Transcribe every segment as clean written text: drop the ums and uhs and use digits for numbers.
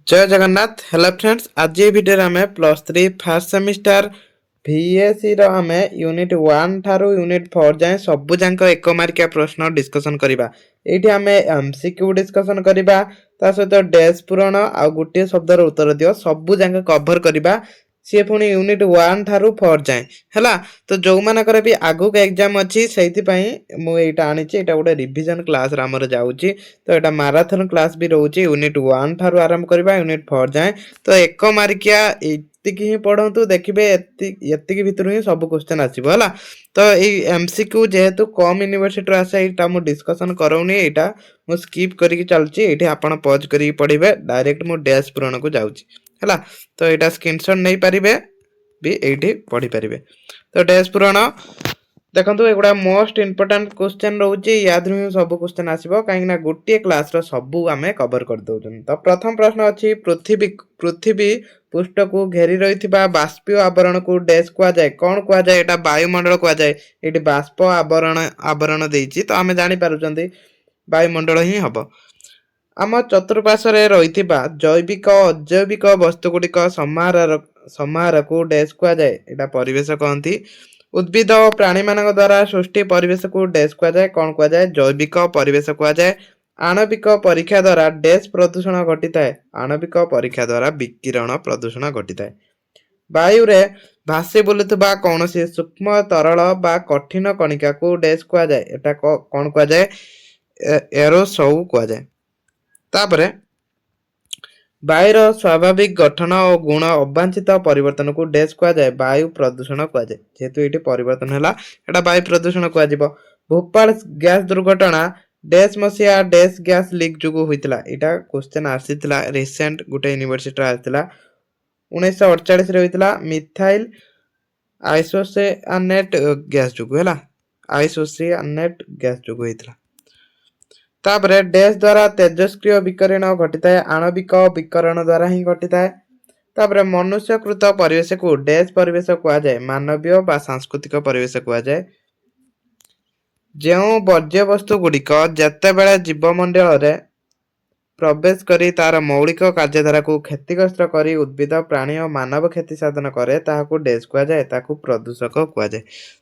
जय Jagannath. Hello friends, आज ये वीडियो आम +3 फर्स्ट सेमिस्टर VSC आम यूनिट 1 ठारू यूनिट 4 जाए सबू जाक एक मार्किया प्रश्न डिस्कसन करवा। ये आम MCQ डिस्कसन करवा सहित डैश पूरण आ गोटे शब्दर उत्तर दियो सबू जाक कभर करवा। सी पुणी यूनिट 1 ठारू 4 जाए है। तो जो मानकर भी आगु एग्जाम अच्छी से मुझे आनी गोटे रिविजन क्लास आमर जाऊँगी। तो यहाँ माराथन क्लास भी रोचे यूनिट 1 ठारू आरंभ करवा यूनिट 4 जाए। तो एक मार्किया एतिकी ही पढ़ु देखिए एतिकी भितर ही सब क्वेश्चन आसो है। तो ये MCQ जेहेतु कम यूनिवर्सिटी आसे यहाँ मुझे डिस्कसन करोनी यहाँ मुझे स्किप करके चलती ये आप पज कर पढ़े डायरेक्ट मु डैश पूरण को जाऊँगी है। तो यहाँ स्क्रीनशॉट नहीं पारे भी ये पढ़ी पारे। तो डैश पूरण देखो एगुड़ा मोस्ट इंपोर्टाट क्वेश्चन रोचे या सब क्वेश्चन आसो कहीं गोटे क्लास सबू आम कवर कर दौन। तो प्रथम प्रश्न अच्छी पृथ्वी पृष्ठ को घेरी रही बाष्पीय आवरण को डैश कहुए कौन कहुए यहाँ वायुमंडल कहुए। ये बाष्प आवरण देती तो आम जापर वायुमंडल ही हम। आम चतुर्पार्श्व रही जैविक अजैविक वस्तुगुड़िक समाहार को डैश कहुए यहाँ परिवेश कहती। उद्भिद और प्राणी मान द्वारा सृष्टि परिवेश को डैश कहुए कौन कहुए जैविक परिवेश कहुए। आणविक परीक्षा द्वारा डैश प्रदूषण घटी है आणविक परीक्षा द्वारा विकिरण प्रदूषण घटी है। वायु रे भासी बुलुवा कौन सूक्ष्म तरल बा कठिन कणिका को डैश कहुए एटा कौन कहुए एरोसोल कहुए। तापरे वायुर स्वाभाविक गठन और गुण अवांछित परिवर्तन को डैश कहुए वायु प्रदूषण कहुए। जेहेतु ये परिवर्तन है यहाँ वायु प्रदूषण कह। भोपाल गैस दुर्घटना डैश मसीहा डैश गैस लीक जो होता यहाँ क्वेश्चन आसीला रिसेंट गोटे यूनिवर्सिटी आसाला 1948 होता मिथाइल आइसोसियानेट गैस जो है आइसोसियानेट गैस जो होता। तापरे डैश द्वारा तेजस्क्रिय विकरण घटी है आणविक विकरण द्वारा ही घटी है। तापरे मनुष्यकृत परिवेश को डैश परिवेश कहुए मानवीय बा सांस्कृतिक परिवेश कहुए। जो वर्ज्य वस्तु गुड़िक जितेबाला जीवमंडल रे प्रवेश करी तार मौलिक कार्यधारा को क्षतिग्रस्त करी उद्भिद प्राणी और मानव क्षति साधन करे ताहाकू डैश कहुए ताकू प्रदूषक कहुए।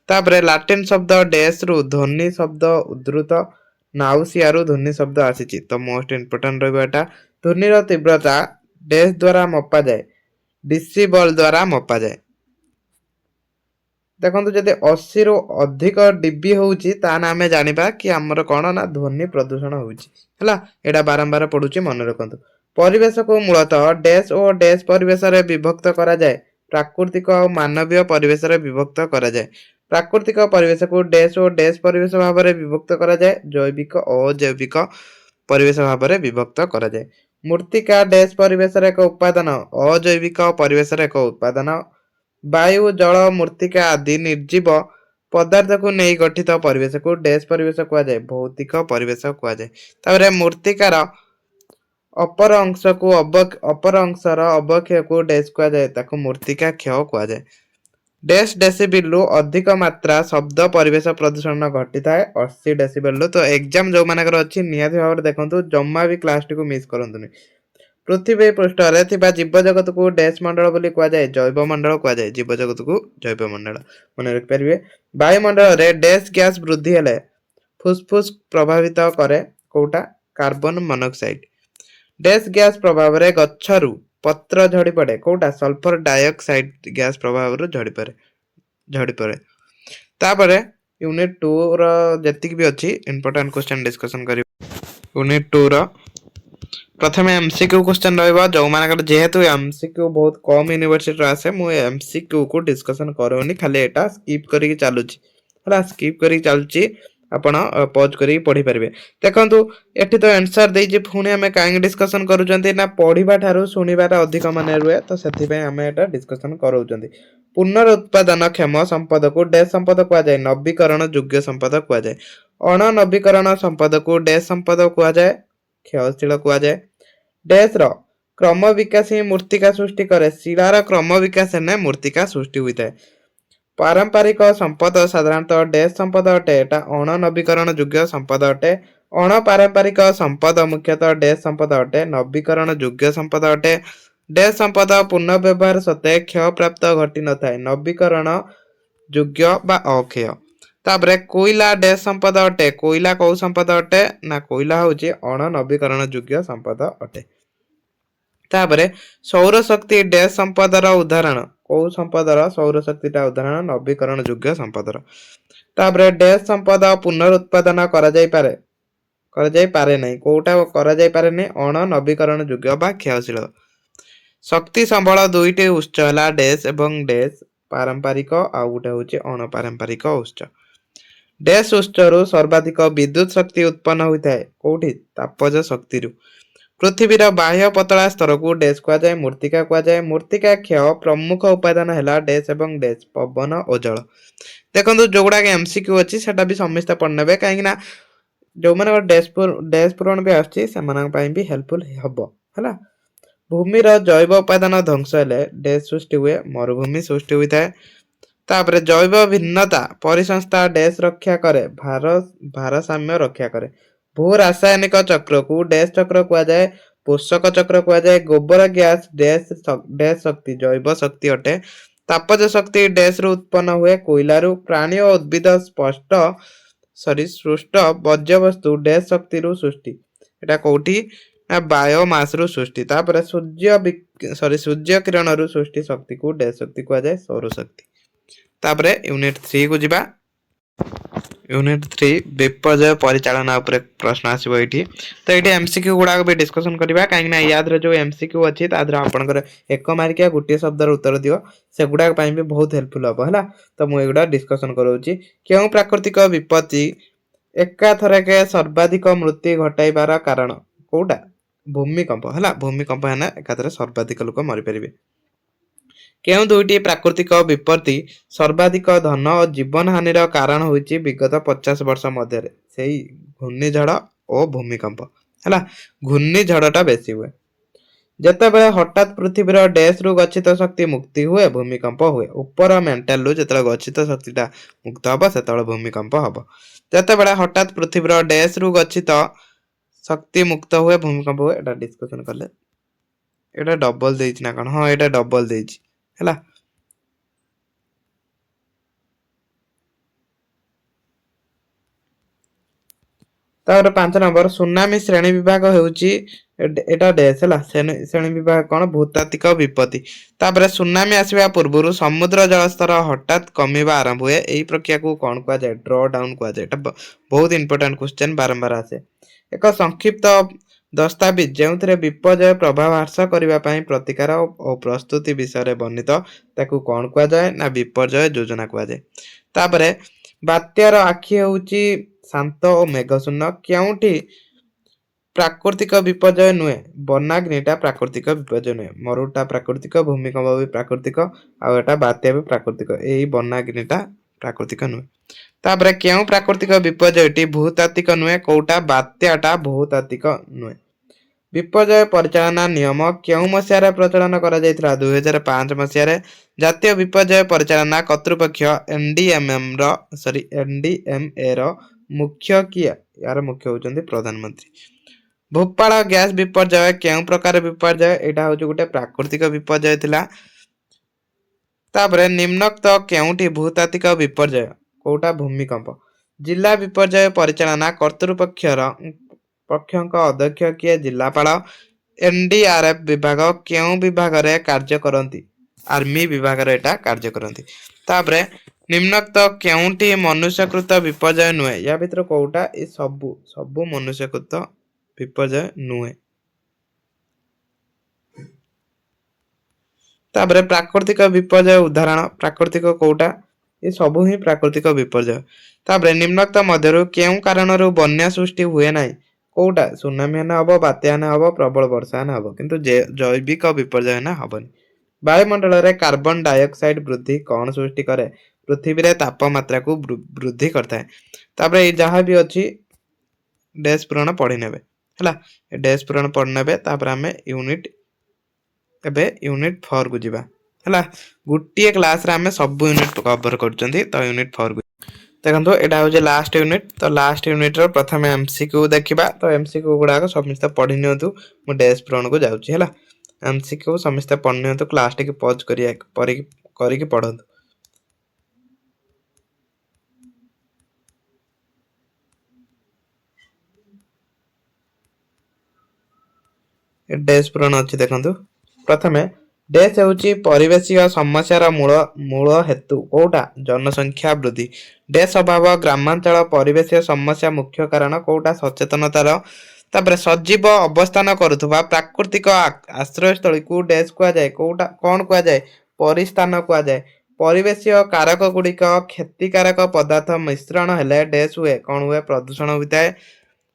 तापरे लाटिन शब्द डैश रु ध्वनि शब्द उद्धृत नाउसियारू ध्वनि शब्द आसी। तो मोस्ट इंपोर्टेंट रहा ध्वनिर तीव्रता डैश द्वारा मपा जाए डिसिबल द्वारा मपा जाए। देखो जदि 80 रु अधिक डीबी होउची ताना आमे जानिबा कि हमर कोन ना ध्वनि प्रदूषण होउची हला। एडा बारंबार पडुची मन रखंतु। परिवेश को मूलतः डैश और डैश परिवेश रे विभक्त करा जाए प्राकृतिक और मानवीय परिवेश रे विभक्त करा जाए। प्राकृतिक परिवेश को डैश और डैश परिवेश भाव में विभक्त करा जाए जैविक और अजैविक परिवेश भाव में विभक्त करा जाए। मूर्तिका डैश परिवेश रे एक उपादान अजैविक परिवेश रे एक उपादान। वायु जल मूर्तिका आदि निर्जीव पदार्थ को नहीं गठित परिवेश को डैश परिवेश कहुए भौतिक परिवेश कहुए। मूर्तिकार अपर अंश को अपर अंशर अवक्षय को डैश कहुए मूर्तिका क्षय कहुए। डैश डेसिबेल अधिक मात्रा शब्द परिवेश प्रदूषण घटी है 80 डेसिबेल। तो एग्जाम जो मानकर अच्छी निहाती भाव में देखो जमा भी क्लास टी को मिस करंतुनी। पृथ्वी पृष्ठ रे जीव जगत को डैश मंडल बोली कहुए जैव मंडल कहुए जीव जगत को जैव मंडल मन रखिपारे। वायुमंडल रे डैश गैस वृद्धि हेले फुसफुस प्रभावित करे कोटा कार्बन मोनोक्साइड। डैश गैस प्रभाव रे गच्छरु पत्र झड़ी पड़े कोटा सल्फर डाइऑक्साइड गैस प्रभाव झड़ी पड़े। तापरे यूनिट 2 रो जतिक भी अच्छी इंपोर्टेंट क्वेश्चन डिस्कशन करी। यूनिट 2 रो प्रथम MCQ क्वेश्चन रहिबा जो मानकर जेहेतु MCQ बहुत कम यूनिवर्सिटी आसे मु MCQ को डिस्कशन करोनी खाली एटा स्किप करी चलुची हला। स्किप करी चलची आपण पॉज करी पढ़ी पारे। देखंतु एठी तो आंसर देई जे पुणी हमें काहे डिस्कशन करूचंती ना पढ़ीबा थारु सुनिबार अधिक माने रुए तो सेति पे हमें एटा डिस्कशन करूचंती। पुनरुत्पादन क्षम संपद को डैश संपद कहा जाए नवीकरण योग्य संपद कहा जाए। अण नवीकरण संपद को डैश संपद कहा जाए क्षयशील कहा जाए। डैश रो क्रम विकास ही मूर्तिका सृष्टि करे शिलार क्रम विकास ने मूर्तिका सृष्टि होता है। पारंपरिक संपद साधारणतः डैश संपद अटे एटा अण नवीकरण योग्य संपद अटे। अणपारंपरिक संपद मुख्यतः डैश संपद अटे नवीकरण योग्य संपद अटे डैश संपद पुनर्व्यवहार सत्वे क्षय प्राप्त घटी न थाए नवीकरण योग्य बा अक्षय तापरे कोयला डैश संपद अटे कोयला कौ संपद अटे ना कोयला होची अण नवीकरण योग्य संपद अटे तापरे सौर शक्ति डैश संपदर उदाहरण कौ संपदर सौर शक्तिटा उदाहरण नवीकरण योग्य संपदर तापरे डैश संपद पुनरुत्पादन करा जाई पारे नहीं कोटा करा जाई पारे नहीं अण नवीकरण योग्य बा क्षयशील शक्ति संबल दुईटी उत्स है डैश एवं डैश पारंपरिक आ गोटे हूँ अणपारंपरिक उत्स डैश उत्सरू सर्वाधिक विद्युत शक्ति उत्पन्न होता है कौटी तापज शक्ति पृथ्वीर बाह्य पतला स्तर को डैश कहुए मूर्तिका कहुए मूर्तिका क्षय प्रमुख उपादान है डैश एवं डैश पवन और जल देखो जो गुड़ा एमसीक्यू अच्छी से भी समस्ते पढ़ने कहीं जो मैंने डैश पूरण भी आसुच्छी भी हेल्पफुल हम है भूमिर जैव उपादान ध्वंस हेले डैश सृष्टि हुए मरुभूमि सृष्टि होता है तापरे जैव भिन्नता परिसंस्था डैश रक्षा करे भारसाम्य रक्षा करे भू रासायनिक चक्र को डैश चक्र कहुए पोषक चक्र कहुए गोबर गैस डैश शक्ति जैव शक्ति अटे तापज शक्ति डैश रु उत्पन्न हुए कोयलारू प्राणी और उद्भिद सृष्ट वर्ज्यवस्तु डैश शक्ति रु सृष्टि एटा कोठी ना बायोमास रु सृष्टि तापर सूर्य किरण रु सृष्टि शक्ति को डैश शक्ति कहुए सौर शक्ति तापर यूनिट 3 को जिबा यूनिट 3 विपर्यय परिचालना उपरे प्रश्न आसीबो एठी तो एठी एमसीक्यू गुडा भी डिस्कशन करबा काहे ना याद रे जो एमसीक्यू अछि तादर आपनकर एक मार्किया गुटिया शब्द र उत्तर दियो से गुडा पई भी बहुत हेल्पफुल हो हला तो मु एगुडा डिस्कशन करोची केउ प्राकृतिक विपत्ति एका थरके सर्वाधिक मृत्यु घटाइबार कारण कोउटा भूमिकंप हला भूमिकंप है ना एकाथरे सर्वाधिक लोक मरि परिबे केउ दुईटी प्राकृतिक विपत्ति सर्वाधिक धन और जीवन हानि कारण होइछि विगत 50 वर्ष मध्य से घूर्णिझड़ और भूमिकंप है घूर्णिझड़टा बेसी हुए जितेबाला हठात पृथ्वीर डैश रु गच्छित शक्ति मुक्ति हुए भूमिकंप हुए ऊपर मेंटल रु जिते गच्छित शक्तिटा मुक्त हम से भूमिकंप हम जितेबाला हठात पृथ्वीर डैश रु गच्छित शक्ति मुक्त हुए भूमिकंप हुए एटा डिस्कशन कले एटा डबल देछि ना कौन हाँ एटा डबल देछि है तापर 5 नंबर सुनामी श्रेणी विभाग होउची एटा डैश है श्रेणी विभाग कौन भूतात्विक विपत्ति तापर सुनामी आसवा पूर्व समुद्र जलस्तर हठात कमिबा आरंभ हुए यही प्रक्रिया को कौन कह जाए ड्रॉ डाउन कह जाए बहुत इंपोर्टेंट क्वेश्चन बारंबार आसे एक संक्षिप्त दस्तावेज जो विपर्यय प्रभाव ह्रास करने प्रतिकार और प्रस्तुति विषय वर्णित ताकू कौन कह जाए ना विपर्यय योजना कह जाए तापर बात्यार आखि होउची शांत और मेघशून्य क्योंठी प्राकृतिक विपर्यय नुहे बनाग्निटा प्राकृतिक विपर्यय नुहे मरुटा प्राकृतिक भूमिकंप भी प्राकृतिक आटा बात्या भी प्राकृतिक यही बनाग्निटा प्राकृतिक नुहे तापर क्यों प्राकृतिक विपर्ययटी भूतात्विक नुहे कौटा बात्याटा भूतात्विक नुहे विपर्यय परिचालना नियम क्यों मसीह प्रचलन करा 2005 मसीह जातीय विपर्यय परिचालना कर्तृपक्ष एनडीएमए रो मुख्य किए यार मुख्य होचंदी प्रधानमंत्री भोपाल गैस विपर्यय क्यों प्रकार विपर्यय एटा होची गोटे प्राकृतिक विपर्यय थिला तापरे निम्नोक्त क्योंटी भूतात्विक विपर्यय कोटा भूमिकंप जिला विपर्यय परिचालना कर्तृपक्षर पक्षक अध्यक्ष किए जिलापाल एनडीआरएफ विभाग क्यों विभाग रे कार्य करती आर्मी विभाग रे एटा कार्य करती तापरे निम्नोक्त क्योंटी मनुष्यकृत विपर्यय नुहे या भीतर कोटा ए सबु मनुष्यकृत विपर्यय नुहे तापरे प्राकृतिक विपर्यय उदाहरण प्राकृतिक कोटा ये सबु ही प्राकृतिक विपर्यय तापरे निम्नोक्त मध्यरु केउ कारणरु बन्या सृष्टि हुए नाही कोटा सुनामी हेना हबो बात्या हेना हबो प्रबल वर्षा हेना हबो किंतु जैविक विपर्यय हेना हबनी वायुमंडल रे कार्बन डाइऑक्साइड वृद्धि कौन सृष्टि करे पृथ्वी रे तापमात्रा को वृद्धि करता है तापरे ये जहाँ भी अच्छी डैश पूरण पढ़ी नेबे हला डैश पूरण पढ़ नेबे तापरे हमें यूनिट एबे यूनिट 4 को जिबा हला गुटिए क्लास रे हमें सब यूनिट कवर करचंदी तो यूनिट 4 को देखो एटा हूँ लास्ट यूनिट। तो लास्ट यूनिट रो प्रथम एमसीक्यू देखा। तो एमसीक्यू गुड़ाक समस्ते पढ़ी नियंतु। मु डैश पूरण को जाऊँगी है। एमसीक्यू समस्ते पढ़ी नियंतु। क्लास टी पॉज करिकी पढ़ंतु। डैश पूरण अच्छी देखु। प्रथम डैश होची परिवेशीय समस्यार मूल हेतु कोटा जनसंख्या वृद्धि। डैश अभाव ग्रामांचल परिवेशीय समस्या मुख्य कारण कोटा सचेतनतार। तापर सजीव अवस्थान करुवा प्राकृतिक आश्रयस्थली को डैश कुआ जाए। कोटा कौन कुआ जाए? परिस्थान कुआ जाए। परिवेशीय कारक गुड़िक क्षतिकारक पदार्थ मिश्रण हेले डैश हुए कौन हुए? प्रदूषण होता है।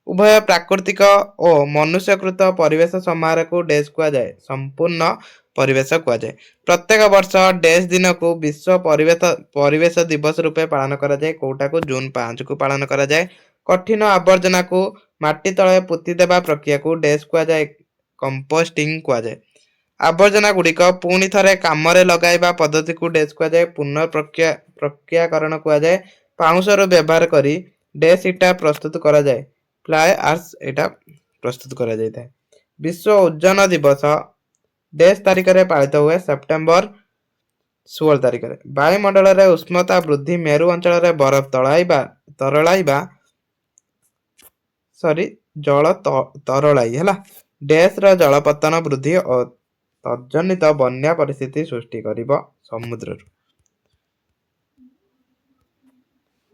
उभय प्राकृतिक और मनुष्यकृत परिवेश समारोह को डैश कुआ जाए संपूर्ण परिवेश कुआ जाए। प्रत्येक वर्ष डैश दिन को विश्व परिवेश दिवस रूपे पालन करा जाए। कोटा को जून 5 को पालन करा जाए। कठिन आवर्जना को माटी तले पुति देवा प्रक्रिया को डैश कुआ जाए कंपोस्टिंग कुआ जाए। आवर्जना गुड़िक पुणी थरे काम लगाइबा पद्धति को डैश कुआ जाए पुनः प्रक्रियाकरण कुआ जाए। पाउंसर व्यवहार करी डैश इटा प्रस्तुत करा जाए फ्लाई आर्स एटा प्रस्तुत करा जाता है। विश्व ओजोन दिवस डैश तारीख में पालित हुए सेप्टेम्बर 16 तारीख में। वायुमंडल में उष्णता वृद्धि मेरु अंचल में बरफ तरलाइबा जल तरलाई है। डैश रो जलपतन वृद्धि और तजनित बन्या परिस्थिति सृष्टि करिबो समुद्र।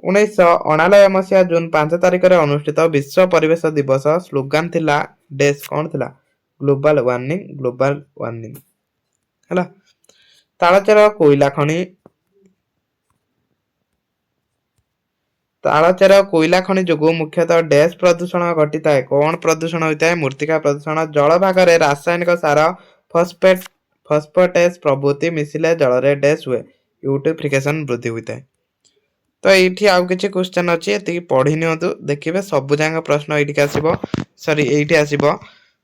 1999 मसीहा जून 5 तारीख में अनुष्ठित विश्व परिवेश दिवस स्लोगान थिला डैश कौन थिला? ग्लोबल वार्मिंग है। तालचेर कोईला खनि जो मुख्यतः डैश प्रदूषण घटी है। कौन प्रदूषण होता है? मूर्तिका प्रदूषण। जल भाग में रासायनिक सार फॉस्फेटेस प्रभृति मिसिले जल रे डैश हुए यूट्रिफिकेशन वृद्धि होता है। तो ये आउ किसी क्वेश्चन अच्छी ये पढ़ी नियंतु देखिए सब जाक प्रश्न ये आसो सरी ये आसो।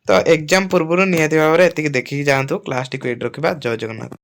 तो एग्जाम पूर्व निहती भाव में देखिए जातु। क्लास टी रखा। जय जगन्नाथ।